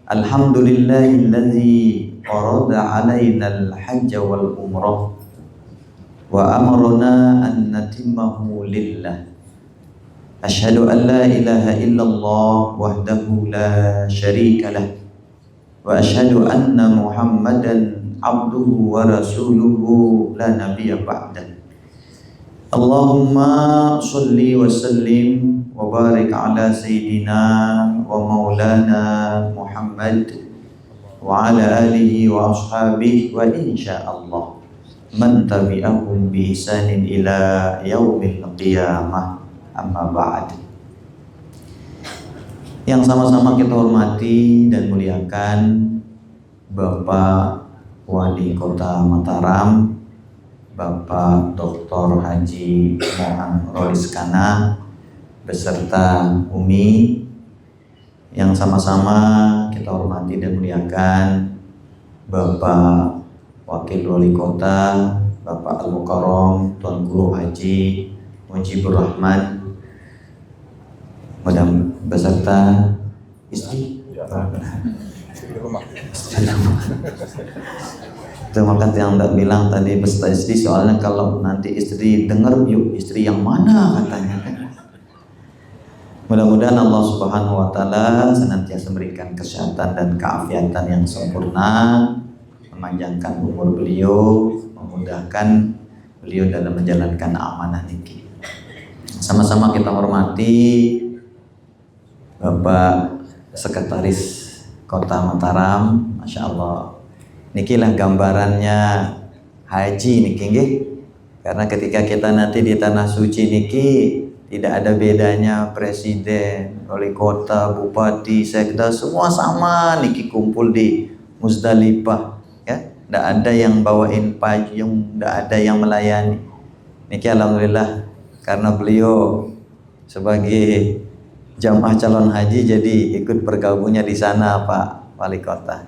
Alhamdulillahilladzi farada alaina al-hajj wal umrah wa amarna an natimmahu lillah. Asyhadu an la ilaha illallah wahdahu la syarika lah wa asyhadu anna Muhammadan abduhu wa rasuluhu la nabiyya ba'dah. Allahumma sholli wa sallim wa barik ala sayyidina wa maulana Muhammad wa ala alihi wa ashabihi wa insyaallah man tabi'ahum bi ihsanin ila yaumil qiyamah, amma ba'd. Yang sama-sama kita hormati dan muliakan Bapak Wali Kota Mataram, Bapak Dr. Haji Mohan Roliskana beserta Umi, yang sama-sama kita hormati dan muliakan Bapak Wakil Wali Kota, Bapak Al-Mukarram Tuan Guru Haji Mujibur Rahman, Madam beserta istri rumah. Itu maka yang tak bilang tadi beserta istri, soalnya kalau nanti istri dengar, yuk istri yang mana katanya. Mudah-mudahan Allah Subhanahu wa taala senantiasa memberikan kesehatan dan keafiatan yang sempurna, memanjangkan umur beliau, memudahkan beliau dalam menjalankan amanah niki. Sama-sama kita hormati Bapak Sekretaris Kota Mataram, Masya Allah. Nikilah gambarannya haji niki nggih. Karena ketika kita nanti di tanah suci niki tidak ada bedanya presiden, wali kota, bupati, sekda, semua sama niki kumpul di Muzdalifah, ya. Tidak ada yang bawain payung, tidak ada yang melayani. Niki alhamdulillah karena beliau sebagai jamaah calon haji jadi ikut bergabungnya di sana Pak Wali Kota.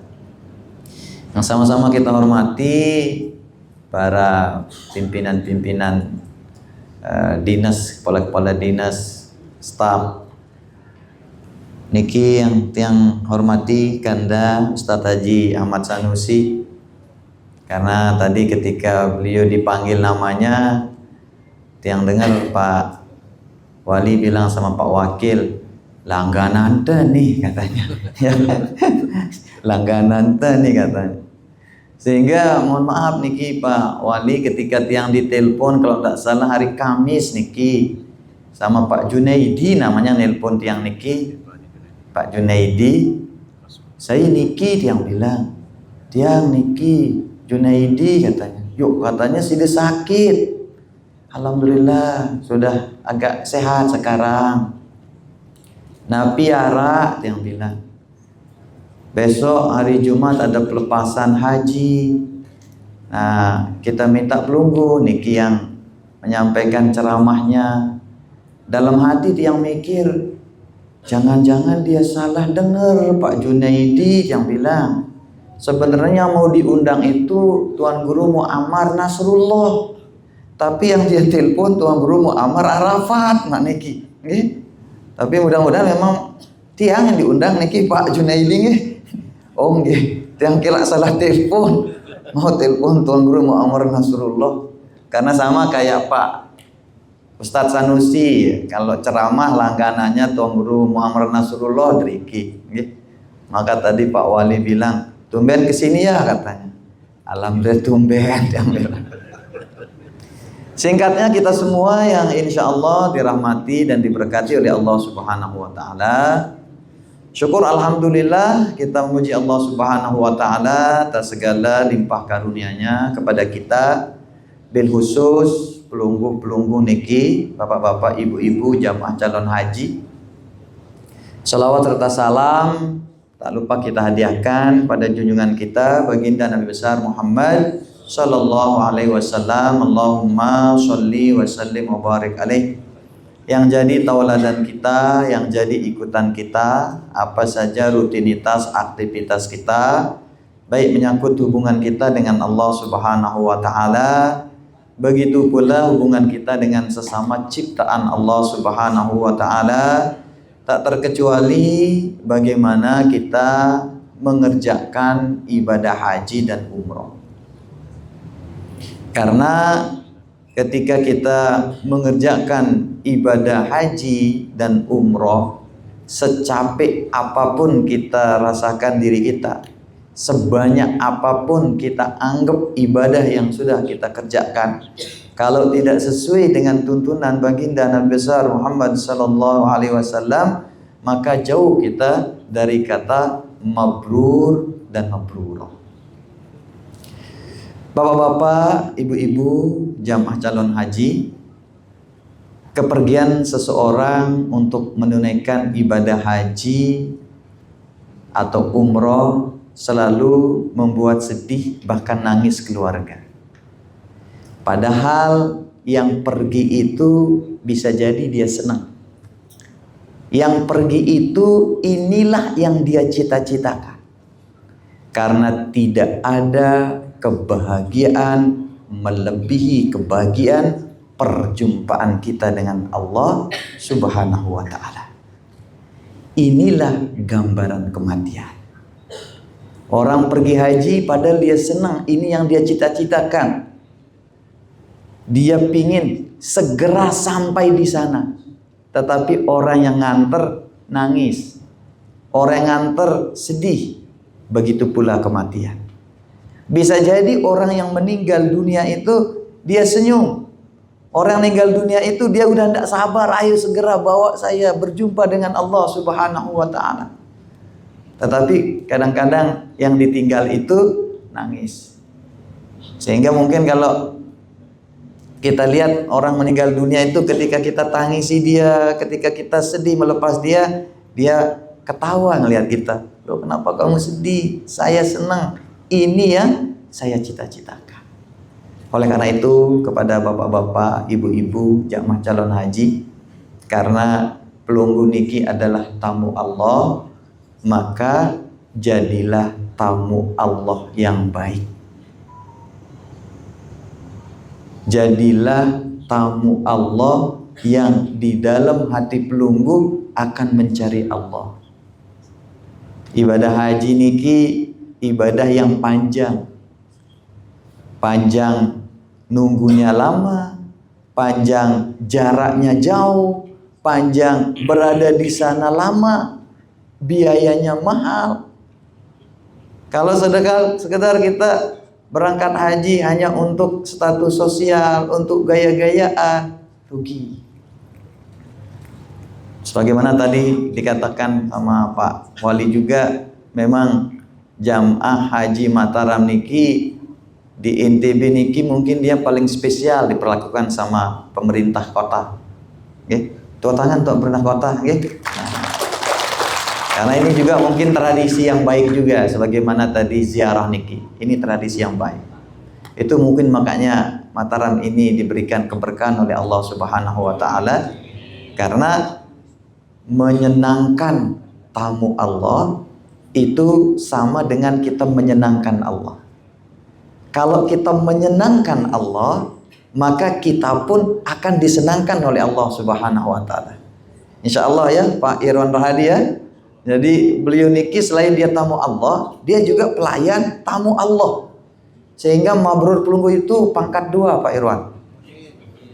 Yang sama-sama kita hormati para pimpinan-pimpinan dinas, kepala-kepala dinas, staf. Niki yang hormati Kanda Ustadz Haji Ahmad Sanusi, karena tadi ketika beliau dipanggil namanya, yang dengar Pak Wali bilang sama Pak Wakil, langganan nih katanya. Langganan nih katanya. Sehingga mohon maaf niki Pak Wali, ketika tiang ditelepon kalau tak salah hari Kamis niki sama Pak Junaidi, namanya nelpon tiang niki, Pak Junaidi, saya niki, tiang bilang, tiang niki Junaidi katanya, yuk katanya sudah sakit, alhamdulillah sudah agak sehat sekarang. Nah piara, tiang bilang, besok hari Jumat ada pelepasan haji. Nah, kita minta pelunggu niki yang menyampaikan ceramahnya. Dalam hati dia mikir, jangan-jangan dia salah dengar Pak Junaidi yang bilang, sebenarnya mau diundang itu Tuan Guru Muammar Nasrullah. Tapi yang dia telepon Tuan Guru Muammar Arafat, mak niki. Tapi mudah-mudahan memang tiang yang diundang niki Pak Junaidi nggih. Oh nggih, tiang kira salah telepon. Mau telepon Tuan Guru Muammar Nasrullah. Karena sama kayak Pak Ustadz Sanusi, kalau ceramah langganannya Tuan Guru Muammar Nasrullah driki. Maka tadi Pak Wali bilang, tumben kesini ya katanya. Alhamdulillah tumben, dia bilang. Singkatnya kita semua yang insya Allah dirahmati dan diberkati oleh Allah Subhanahu wa Ta'ala, syukur alhamdulillah kita memuji Allah Subhanahu wa Ta'ala atas segala limpah karunia-Nya kepada kita, bil khusus pelunggu-pelunggu niki, bapak-bapak, ibu-ibu jamaah calon haji. Salawat serta salam tak lupa kita hadiahkan pada junjungan kita baginda Nabi besar Muhammad sallallahu alaihi wasallam. Allahumma sholli wa sallim wa barik alaih, yang jadi tauladan kita, yang jadi ikutan kita, apa saja rutinitas aktivitas kita, baik menyangkut hubungan kita dengan Allah Subhanahu wa Ta'ala, begitu pula hubungan kita dengan sesama ciptaan Allah Subhanahu wa Ta'ala, tak terkecuali bagaimana kita mengerjakan ibadah haji dan umroh. Karena ketika kita mengerjakan ibadah haji dan umroh, secapek apapun kita rasakan diri kita, sebanyak apapun kita anggap ibadah yang sudah kita kerjakan, kalau tidak sesuai dengan tuntunan baginda Nabi besar Muhammad sallallahu alaihi wasallam, maka jauh kita dari kata mabrur dan mabrurah. Bapak-bapak, ibu-ibu, jamaah calon haji, kepergian seseorang untuk menunaikan ibadah haji atau umroh selalu membuat sedih, bahkan nangis keluarga. Padahal yang pergi itu bisa jadi dia senang. Yang pergi itu inilah yang dia cita-citakan. Karena tidak ada kebahagiaan melebihi kebahagiaan perjumpaan kita dengan Allah Subhanahu wa ta'ala. Inilah gambaran kematian. Orang pergi haji padahal dia senang, ini yang dia cita-citakan. Dia pingin segera sampai di sana. Tetapi orang yang nganter nangis, orang yang nganter sedih. Begitu pula kematian. Bisa jadi orang yang meninggal dunia itu dia senyum. Orang meninggal dunia itu dia udah tidak sabar, ayo segera bawa saya berjumpa dengan Allah Subhanahu wa ta'ala. Tetapi kadang-kadang yang ditinggal itu nangis. Sehingga mungkin kalau kita lihat orang meninggal dunia itu, ketika kita tangisi dia, ketika kita sedih melepas dia, dia ketawa ngelihat kita. Loh, kenapa kamu sedih? Saya senang. Ini yang saya cita-citakan. Oleh karena itu, kepada bapak-bapak, ibu-ibu, jamaah calon haji, karena pelunggu niki adalah tamu Allah, maka jadilah tamu Allah yang baik. Jadilah tamu Allah yang di dalam hati pelunggu akan mencari Allah. Ibadah haji niki ibadah yang panjang. Panjang nunggunya lama, panjang jaraknya jauh, panjang berada di sana lama, biayanya mahal. Kalau sekedar kita berangkat haji hanya untuk status sosial, untuk gaya-gayaan, rugi. Sebagaimana tadi dikatakan sama Pak Wali juga, memang jamaah haji Mataram niki di NTB niki mungkin dia paling spesial diperlakukan sama pemerintah kota. Oke, tepuk tangan untuk pemerintah kota, oke. Karena ini juga mungkin tradisi yang baik juga, sebagaimana tadi ziarah niki. Ini tradisi yang baik. Itu mungkin makanya Mataram ini diberikan keberkahan oleh Allah Subhanahu wa ta'ala, karena menyenangkan tamu Allah itu sama dengan kita menyenangkan Allah. Kalau kita menyenangkan Allah, maka kita pun akan disenangkan oleh Allah Subhanahu wa ta'ala. Insya Allah ya Pak Irwan Rahadi ya. Jadi beliau niki selain dia tamu Allah, dia juga pelayan tamu Allah. Sehingga mabrur pelunggu itu pangkat 2 Pak Irwan.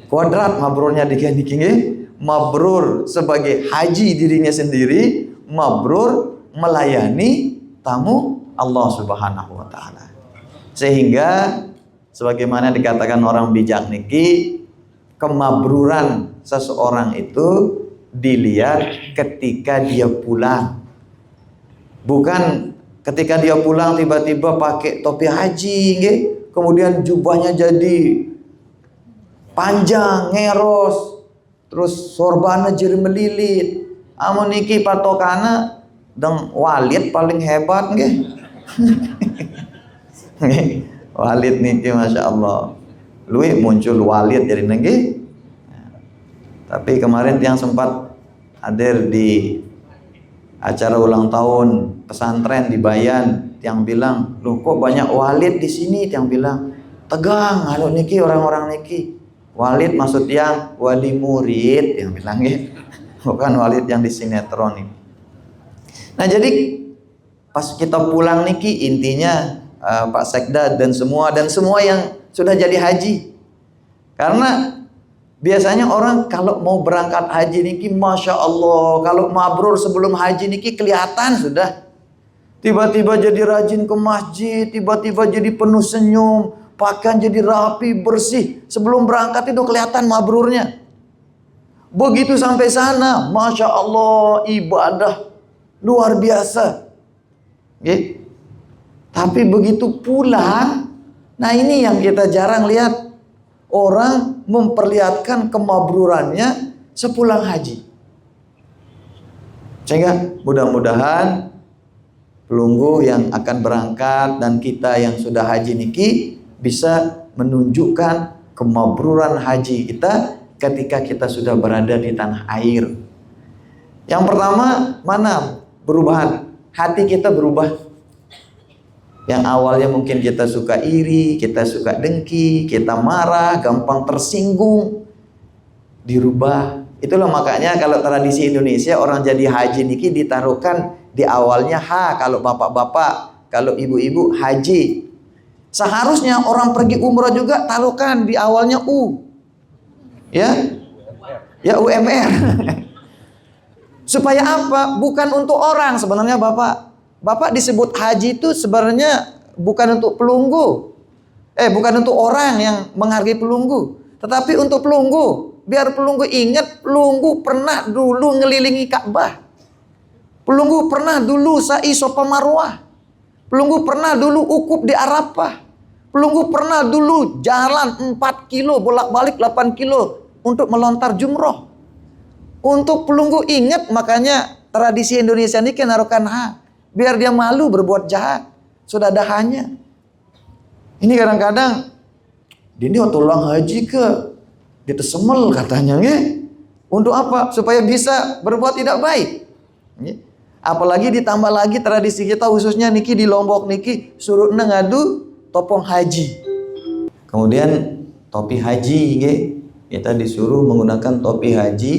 Kuadrat mabrurnya niki. Mabrur sebagai haji dirinya sendiri, mabrur melayani tamu Allah Subhanahu wa ta'ala. Sehingga sebagaimana dikatakan orang bijak niki, kemabruran seseorang itu dilihat ketika dia pulang. Bukan ketika dia pulang tiba-tiba pakai topi haji, kemudian jubahnya jadi panjang, ngeros, terus sorbannya jadi melilit. Amun niki patokana deng Walid paling hebat nggih. Walid niki Masya Allah. Lui muncul Walid jadi nggih. Tapi kemarin yang sempat hadir di acara ulang tahun pesantren di Bayan, yang bilang, "Loh kok banyak Walid di sini?" Yang bilang, "Tegang, anu niki orang-orang niki." Walid maksud yang wali murid, yang bilang bukan Walid yang di sinetron ini. Nah, jadi pas kita pulang niki intinya Pak Sekda dan semua yang sudah jadi haji. Karena biasanya orang kalau mau berangkat haji niki, masya Allah, kalau mabrur sebelum haji niki kelihatan sudah. Tiba-tiba jadi rajin ke masjid, tiba-tiba jadi penuh senyum, pakaian jadi rapi, bersih. Sebelum berangkat itu kelihatan mabrurnya. Begitu sampai sana, masya Allah, ibadah luar biasa. Okay. Tapi begitu pulang, nah ini yang kita jarang lihat. Orang memperlihatkan kemabrurannya sepulang haji. Sehingga mudah-mudahan pelunggu yang akan berangkat dan kita yang sudah haji niki bisa menunjukkan kemabruran haji kita ketika kita sudah berada di tanah air. Yang pertama, mana perubahan? Hati kita berubah. Yang awalnya mungkin kita suka iri, kita suka dengki, kita marah, gampang tersinggung, dirubah. Itulah makanya kalau tradisi Indonesia orang jadi haji niki ditaruhkan di awalnya H kalau bapak-bapak, kalau ibu-ibu haji. Seharusnya orang pergi umrah juga taruhkan di awalnya U. Ya? Ya UMR. Supaya apa? Bukan untuk orang sebenarnya Bapak. Bapak disebut haji itu sebenarnya bukan untuk pelunggu. Bukan untuk orang yang menghargai pelunggu. Tetapi untuk pelunggu. Biar pelunggu ingat, pelunggu pernah dulu ngelilingi Ka'bah. Pelunggu pernah dulu sa'i Safa Marwah. Pelunggu pernah dulu ukuf di Arafah. Pelunggu pernah dulu jalan 4 kilo, bolak-balik 8 kilo untuk melontar jumroh. Untuk pelunggu ingat, makanya tradisi Indonesia ini naruhkan H. Biar dia malu berbuat jahat. Sudah ada hanya. Ini kadang-kadang ini tulang haji ke ditesemel katanya nge. Untuk apa? Supaya bisa berbuat tidak baik. Apalagi ditambah lagi tradisi kita khususnya niki di Lombok niki suruh ngadu topong haji. Kemudian topi haji nge. Kita disuruh menggunakan topi haji.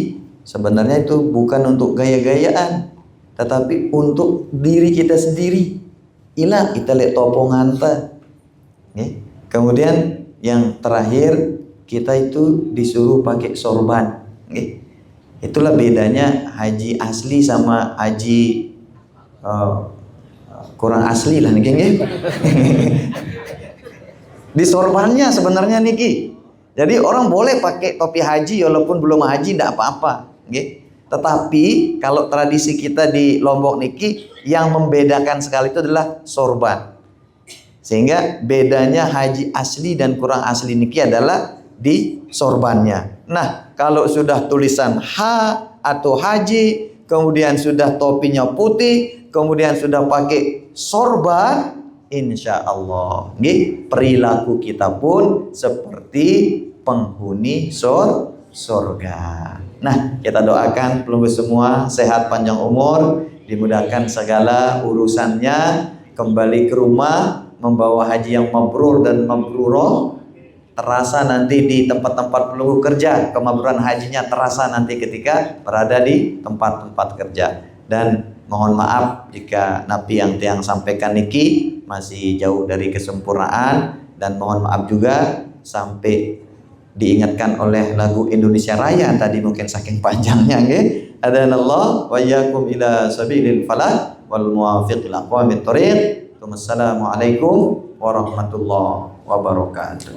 Sebenarnya itu bukan untuk gaya-gayaan, tetapi untuk diri kita sendiri. Ila kita lihat topongan ta. Kemudian yang terakhir kita itu disuruh pakai sorban. Itulah bedanya haji asli sama haji kurang asli lah niki. Di sorbannya sebenarnya niki. Jadi orang boleh pakai topi haji walaupun belum haji tidak apa-apa. Tetapi kalau tradisi kita di Lombok niki yang membedakan sekali itu adalah sorban. Sehingga bedanya haji asli dan kurang asli niki adalah di sorbannya. Nah, kalau sudah tulisan H atau haji, kemudian sudah topinya putih, kemudian sudah pakai sorban, insya Allah perilaku kita pun seperti penghuni surga. Nah, kita doakan pelunggu semua sehat panjang umur, dimudahkan segala urusannya, kembali ke rumah membawa haji yang mabrur dan mabruroh. Terasa nanti di tempat-tempat pelunggu kerja, kemabruran hajinya terasa nanti ketika berada di tempat-tempat kerja. Dan mohon maaf jika napi yang tiang sampaikan niki masih jauh dari kesempurnaan, dan mohon maaf juga sampai diingatkan oleh lagu Indonesia Raya tadi mungkin saking panjangnya nggih. Adanallah wa iyyakum ila sabilil falah wal muwafiq ila aqwamit thoriq. Wassalamualaikum warahmatullahi wabarakatuh.